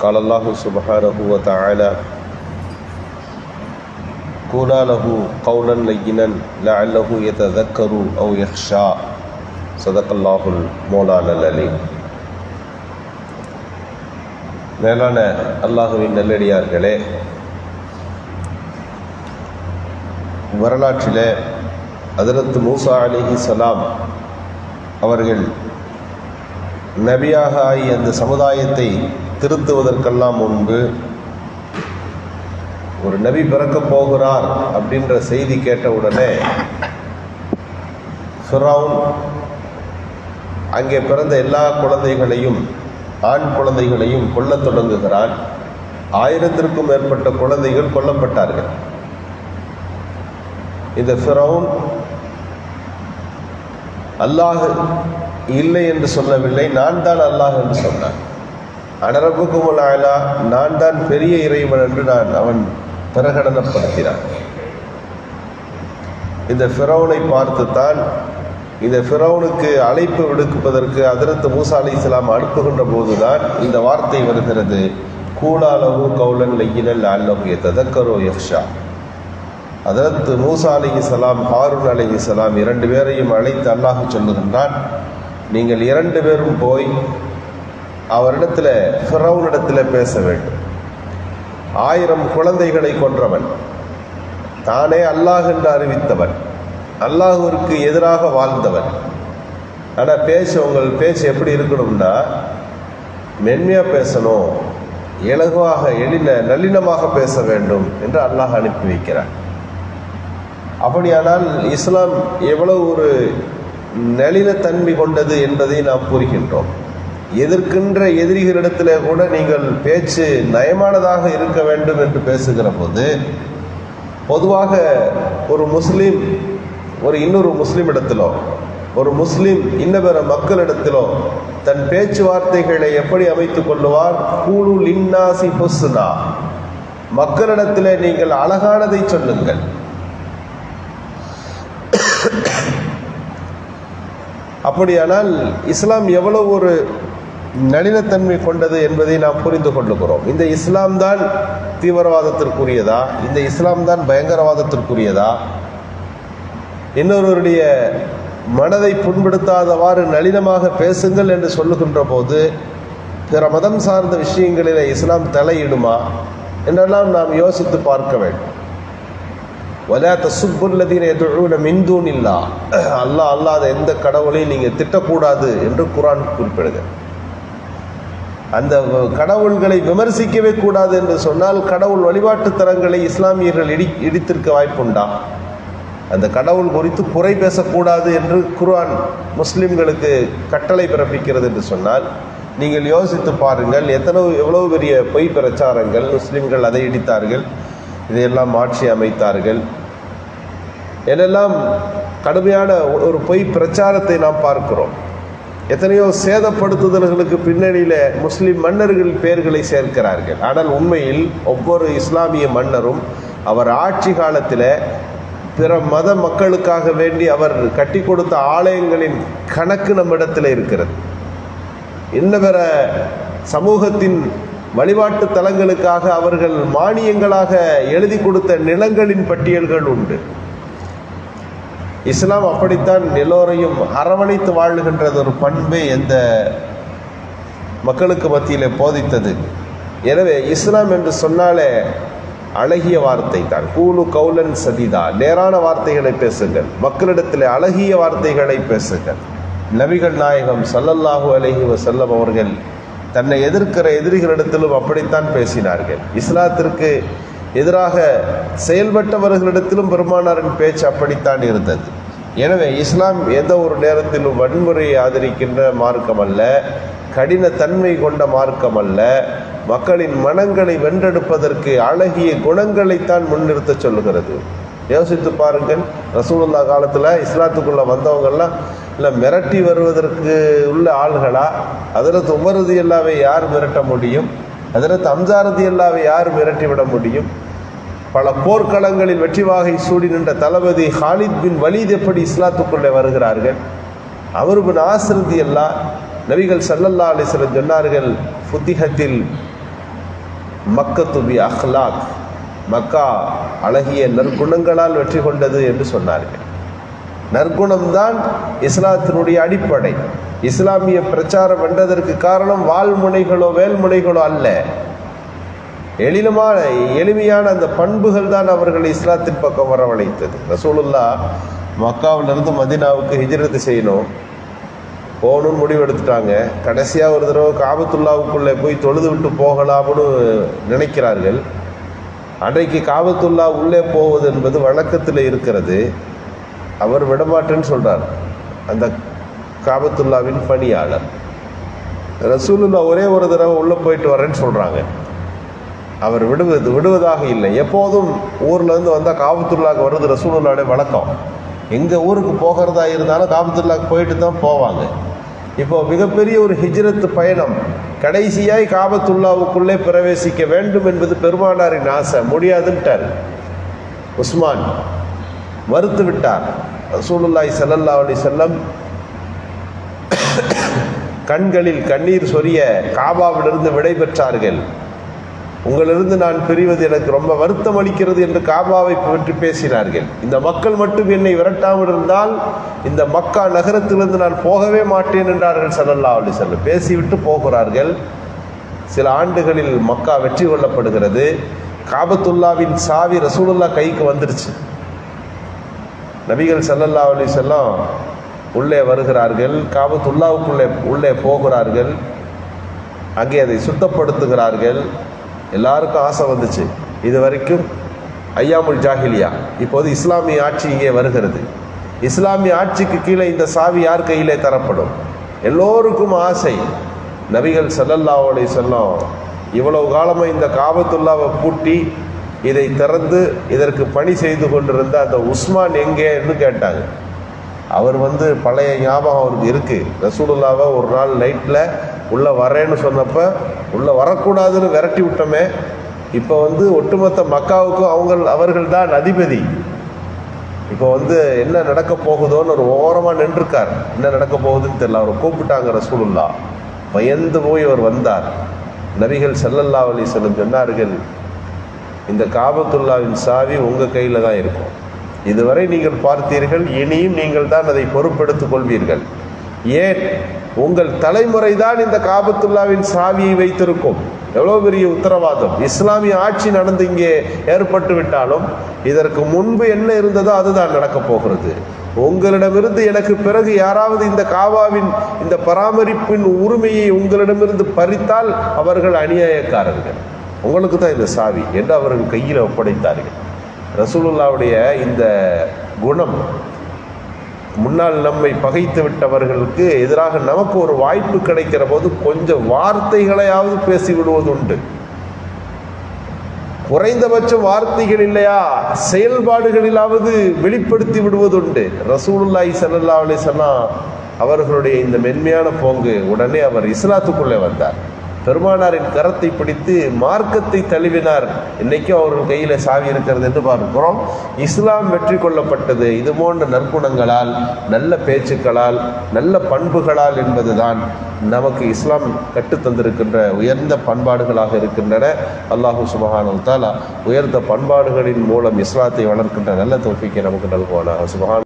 قال الله سبحانه وتعالى قولا له قولا لينا لعله يتذكر أو يخشى صدق الله المولانا العليم. மேலான அல்லாஹுவின் நல்லடியார்களே, வரலாற்றிலே ஹஜ்ரத் மூசா அலைஹிஸ்ஸலாம் அவர்கள் நபியாக ஆகி அந்த சமுதாயத்தை திருத்துவதற்கெல்லாம் முன்பு ஒரு நபி பிறக்கப் போகிறார் அப்படின்ற செய்தி கேட்டவுடனே ஃபிரௌன் அங்கே பிறந்த எல்லா குழந்தைகளையும், ஆண் குழந்தைகளையும் கொல்லத் தொடங்குகிறான். 1000க்கும் மேற்பட்ட குழந்தைகள் கொல்லப்பட்டார்கள். இந்த ஃபிரௌன் அல்லாஹ் இல்லை என்று சொல்லவில்லை, நான் தான் அல்லாஹ் என்று சொன்னான். அனரபுக்கும் ஆலா, நான் தான் பெரிய இறைவன் என்று அவன் பிரகடனப்படுத்தினான். இந்த ஃபிரௌனை பார்த்துத்தான் இந்த ஃபிரௌனுக்கு அழைப்பு விடுப்பதற்கு ஹஜ்ரத் மூசா அலைஹிஸ்ஸலாம் அனுப்புகின்ற போதுதான் இந்த வார்த்தை வருகிறது, கூலாலஹு கௌலன் லய்யினன் லஅல்லஹு யததக்கரு யக்ஷா. ஹஜ்ரத் மூசா அலைஹிஸ்ஸலாம், ஹாரூன் அலைஹிஸ்ஸலாம் 2 பேரையும் அழைத்து அல்லாஹ் சொல்லுகின்றான், நீங்கள் 2 பேரும் போய் அவரிடத்தில், ஃபிரௌனிடத்தில் பேச வேண்டும். 1000 குழந்தைகளை கொன்றவன், தானே அல்லாஹ் என்று அறிவித்தவன், அல்லாஹ்விற்கு எதிராக வாழ்ந்தவன். ஆனால் உங்கள் பேச்சு எப்படி இருக்கணும்னா, மென்மையாக பேசணும், இலகுவாக நல்லினமாக பேச வேண்டும் என்று அல்லாஹ் அனுப்பி வைக்கிறான். அப்படியானால் இஸ்லாம் எவ்வளவு ஒரு நளினத்தன்மை கொண்டது என்பதை நாம் புரிகின்றோம். எதிர்க்கின்ற எதிரிகளிடத்தில் கூட நீங்கள் பேச்சு நயமானதாக இருக்க வேண்டும் என்று பேசுகிற போது, பொதுவாக ஒரு முஸ்லீம் இன்னொரு முஸ்லீம் இடத்திலோ, ஒரு முஸ்லீம் இன்னபிற மக்களிடத்திலோ தன் பேச்சுவார்த்தைகளை எப்படி அமைத்துக் கொள்ளுவார்? கூலு லின்னாசி ஹுஸ்னா, மக்களிடத்தில் நீங்கள் அழகானதை சொல்லுங்கள். அப்படியானால் இஸ்லாம் எவ்வளவு ஒரு நளினத்தன்மை கொண்டது என்பதை நாம் புரிந்து கொள்ளுகிறோம். இந்த இஸ்லாம் தான் தீவிரவாதத்திற்குரியதா? இந்த இஸ்லாம் தான் பயங்கரவாதத்திற்குரியதா? இன்னொருவருடைய மனதை புண்படுத்தாதவாறு நளினமாக பேசுங்கள் என்று சொல்லுகின்ற போது பிற மதம் சார்ந்த விஷயங்களில் இஸ்லாம் தலையிடுமா என்றெல்லாம் நாம் யோசித்து பார்க்க வேண்டும். வலா தசுப்புல்லதீன யதுஊன மின் தூனில்லாஹ், அல்லாஹ் அல்லாத எந்த கடவுளையும் நீங்கள் திட்டக்கூடாது என்று குர்ஆன் குறிப்பிடுகிறது. அந்த கடவுள்களை விமர்சிக்கவே கூடாது என்று சொன்னால் கடவுள் வழிபாட்டு தலங்களை இஸ்லாமியர்கள் இடித்திருக்க வாய்ப்புண்டா? அந்த கடவுள் குறித்து குறை பேசக்கூடாது என்று குர்ஆன் முஸ்லிம்களுக்கு கட்டளை பிறப்பிக்கிறது என்று சொன்னால் நீங்கள் யோசித்து பாருங்கள், எவ்வளவு பெரிய பொய் பிரச்சாரங்கள். முஸ்லிம்கள் அதை இடித்தார்கள், இதையெல்லாம் மாற்றி அமைத்தார்கள், என்னெல்லாம் கடுமையான ஒரு பொய் பிரச்சாரத்தை நாம் பார்க்கிறோம். எத்தனையோ சேதப்படுத்துதல்களுக்கு பின்னணியில் முஸ்லிம் மன்னர்கள் பெயர்களை சேர்க்கிறார்கள். ஆனால் உண்மையில் ஒவ்வொரு இஸ்லாமிய மன்னரும் அவர் ஆட்சி காலத்தில் பிற மத மக்களுக்காக வேண்டி அவர் கட்டி கொடுத்த ஆலயங்களின் கணக்கு நம்மிடத்தில் இருக்கிறது. இன்ன பிற சமூகத்தின் வழிபாட்டு தலங்களுக்காக அவர்கள் மானியங்களாக எழுதி கொடுத்த நிலங்களின் பட்டியல்கள் உண்டு. இஸ்லாம் அப்படித்தான் எல்லோரையும் அரவணைத்து வாழுகின்றது ஒரு பண்பை எந்த மக்களுக்கு மத்தியில் போதித்தது. எனவே இஸ்லாம் என்று சொன்னாலே அழகிய வார்த்தை தான். கூலு கௌலன் சதீதா, நேரான வார்த்தைகளை பேசுங்கள், மக்களிடத்தில் அழகிய வார்த்தைகளை பேசுங்கள். நபிகள் நாயகம் ஸல்லல்லாஹு அலைஹி வஸல்லம் அவர்கள் தன்னை எதிர்க்கிற எதிரிகளிடத்திலும் அப்படித்தான் பேசினார்கள். இஸ்லாத்திற்கு எதிராக செயல்பட்டவர்களிடத்திலும் பெருமானாரின் பேச்சு அப்படித்தான் இருந்தது. எனவே இஸ்லாம் எந்த ஒரு நேரத்திலும் வன்முறையை ஆதரிக்கின்ற மார்க்கம் அல்ல, கடின தன்மை கொண்ட மார்க்கம் அல்ல. மக்களின் மனங்களை வென்றெடுப்பதற்கு அழகிய குணங்களைத்தான் முன்னிறுத்த சொல்லுகிறது. யோசித்து பாருங்கள், ரசூலுல்லாஹ் காலத்தில் இஸ்லாத்துக்குள்ளே வந்தவங்கெல்லாம் இல்லை மிரட்டி வருவதற்கு உள்ள ஆள்களா? ஹஜ்ரத் உமர் ரலியல்லாஹு யார் மிரட்ட முடியும்? ஹஜ்ரத் ஹம்ஸா ரலியல்லாஹு யார் மிரட்டி விட முடியும்? பல போர்க்களங்களில் வெற்றி வாகை சூடி நின்ற தளபதி ஹாலித் பின் வலீத் எப்படி இஸ்லாத்துக்குள்ளே வருகிறார்கள்? அமர் பின் ஆஸ் ரலியல்லாஹு நபிகள் ஸல்லல்லாஹு அலைஹி வஸல்லம் சொன்னார்கள், ஃபுத்திஹத்தில் மக்கத்து பி அஹ்லாக், மக்கா அழகிய நற்குணங்களால் வெற்றி கொண்டது என்று சொன்னார்கள். நற்குணம்தான் இஸ்லாத்தினுடைய அடிப்படை. இஸ்லாமிய பிரச்சாரம் வென்றதற்கு காரணம் வாள்முனைகளோ வேல்முனைகளோ அல்ல, எளிமையான அந்த பண்புகள் தான் அவர்களை இஸ்லாத்தின் பக்கம் வரவழைத்தது. ரசூலுல்லாஹ் மக்காவிலிருந்து மதீனாவுக்கு ஹிஜ்ரத் செய்யணும், போகணும்னு முடிவெடுத்துட்டாங்க. கடைசியாக ஒரு தடவை காபத்துல்லாவுக்குள்ளே போய் தொழுது விட்டு போகலாம்னு நினைக்கிறார்கள். அன்றைக்கு காபத்துல்லா உள்ளே போவது என்பது வழக்கத்தில் இருக்கிறது. அவர் விடமாட்டேன்னு சொல்கிறார், அந்த காபத்துல்லாவின் பணியாளர். ரசூலுல்லா ஒரே ஒரு தடவை உள்ளே போயிட்டு வரேன்னு சொல்கிறாங்க. அவர் விடுவதாக இல்லை. எப்போதும் ஊர்லேருந்து வந்தால் காபத்துல்லாவுக்கு வர்றது ரசூலுல்லாவுடைய வழக்கம். எங்கள் ஊருக்கு போகிறதா இருந்தாலும் காபத்துல்லாவுக்கு போயிட்டு தான் போவாங்க. இப்போ மிகப்பெரிய ஒரு ஹிஜ்ரத் பயணம், கடைசியாய் காபத்துல்லாவுக்குள்ளே பிரவேசிக்க வேண்டும் என்பது பெருமானாரின் ஆசை. முடியாதுன்ட்டார். உஸ்மான் மறுத்து விட்டார். ரசூலுல்லாஹி ஸல்லல்லாஹு அலைஹி வஸல்லம் கண்களில் கண்ணீர் சொரிய காபாவிலிருந்து விடை பெற்றார்கள். உங்களிலிருந்து நான் பிரிவது எனக்கு ரொம்ப வருத்தம் அளிக்கிறது என்று காபாவை பற்றி பேசினார்கள். இந்த மக்கள் மட்டும் என்னை விரட்டாமல் இருந்தால் இந்த மக்கா நகரத்திலிருந்து நான் போகவே மாட்டேன் என்றார்கள் ஸல்லல்லாஹு அலைஹி வஸல்லம். பேசிவிட்டு போகிறார்கள். சில ஆண்டுகளில் மக்கா வெற்றி கொள்ளப்படுகிறது. காபத்துல்லாவின் சாவி ரசூலுல்லாஹ் கைக்கு வந்துருச்சு. நபிகள் ஸல்லல்லாஹு அலைஹி வஸல்லம் உள்ளே வருகிறார்கள். காபத்துல்லாவுக்குள்ளே உள்ளே போகிறார்கள். அங்கே அதை சுத்தப்படுத்துகிறார்கள். எல்லாருக்கும் ஆசை வந்துச்சு. இது வரைக்கும் ஐயாமுல் ஜாஹிலியா, இப்போது இஸ்லாமிய ஆட்சி இங்கே வருகிறது. இஸ்லாமிய ஆட்சிக்கு கீழே இந்த சாவி யார் கையிலே தரப்படும்? எல்லோருக்கும் ஆசை. நபிகள் ஸல்லல்லாஹு அலைஹி வஸல்லம் இவ்வளவு காலமாக இந்த காபத்துல்லாவை பூட்டி இதை திறந்து இதற்கு பணி செய்து கொண்டிருந்த அந்த உஸ்மான் எங்கேன்னு கேட்டாங்க. அவர் பழைய ஞாபகம் அவருக்கு இருக்குது. ரசூலுல்லாவை ஒரு நாள் நைட்டில் உள்ளே வரேன்னு சொன்னப்போ உள்ளே வரக்கூடாதுன்னு விரட்டி விட்டோமே. இப்போ ஒட்டுமொத்த மக்காவுக்கும் அவர்கள் தான் அதிபதி. இப்போ என்ன நடக்க போகுதோன்னு ஒரு ஓரமாக நின்றுருக்கார். என்ன நடக்க போகுதுன்னு தெரியல. அவரை கூப்பிட்டாங்க ரசூலுல்லாஹ். பயந்து போய் அவர் வந்தார். நபிகள் ஸல்லல்லாஹு அலைஹி வஸல்லம் சொன்னார்கள், இந்த காபத்துல்லாவின் சாவி உங்கள் கையில் தான் இருக்கும். இதுவரை நீங்கள் பார்த்தீர்கள், இனியும் நீங்கள் தான் அதை பொறுப்பெடுத்துக் கொள்வீர்கள். ஏன்? உங்கள் தலைமுறை தான் இந்த காபத்துல்லாவின் சாவியை வைத்திருக்கும். எவ்வளோ பெரிய உத்தரவாதம்! இஸ்லாமிய ஆட்சி நடந்து இங்கே ஏற்பட்டு விட்டாலும் இதற்கு முன்பு என்ன இருந்ததோ அதுதான் நடக்கப் போகிறது. உங்களிடமிருந்து எனக்கு பிறகு யாராவது இந்த காபாவின் இந்த பராமரிப்பின் உரிமையை உங்களிடமிருந்து பறித்தால் அவர்கள் அநியாயக்காரர்கள். உங்களுக்கு தான் இந்த சாவி என்று அவர்கள் கையில் ஒப்படைத்தார்கள். ரசூலுல்லாவுடைய இந்த குணம் முன்னால் நம்மை பகைத்து விட்டவர்களுக்கு எதிராக நமக்கு ஒரு வாய்ப்பு கிடைக்கிற போது கொஞ்சம் வார்த்தைகளையாவது பேசிவிடுவது உண்டு. குறைந்தபட்சம் வார்த்தைகள் இல்லையா, செயல்பாடுகளிலாவது வெளிப்படுத்தி விடுவதுண்டு. ரசூலுல்லாஹி ஸல்லல்லாஹு அலைஹி வஸல்லம் அவர்களுடைய இந்த மென்மையான போங்கு, உடனே அவர் இஸ்லாத்துக்குள்ளே வந்தார். பெருமானாரின் கரத்தை பிடித்து மார்க்கத்தை தழுவினார். இன்னைக்கும் அவர்கள் கையில் சாவி இருக்கிறது என்று பார்க்கிறோம். இஸ்லாம் வெற்றி கொள்ளப்பட்டது இது போன்ற நற்குணங்களால், நல்ல பேச்சுக்களால், நல்ல பண்புகளால் என்பதுதான் நமக்கு இஸ்லாம் கற்றுத்தந்திருக்கின்ற உயர்ந்த பண்பாடுகளாக இருக்கின்றன. அல்லாஹு சுப்ஹானஹு வ தஆலா உயர்ந்த பண்பாடுகளின் மூலம் இஸ்லாத்தை வளர்க்கின்ற நல்ல தௌஃபீக்கை நமக்கு நல்குவானாக. சுப்ஹான்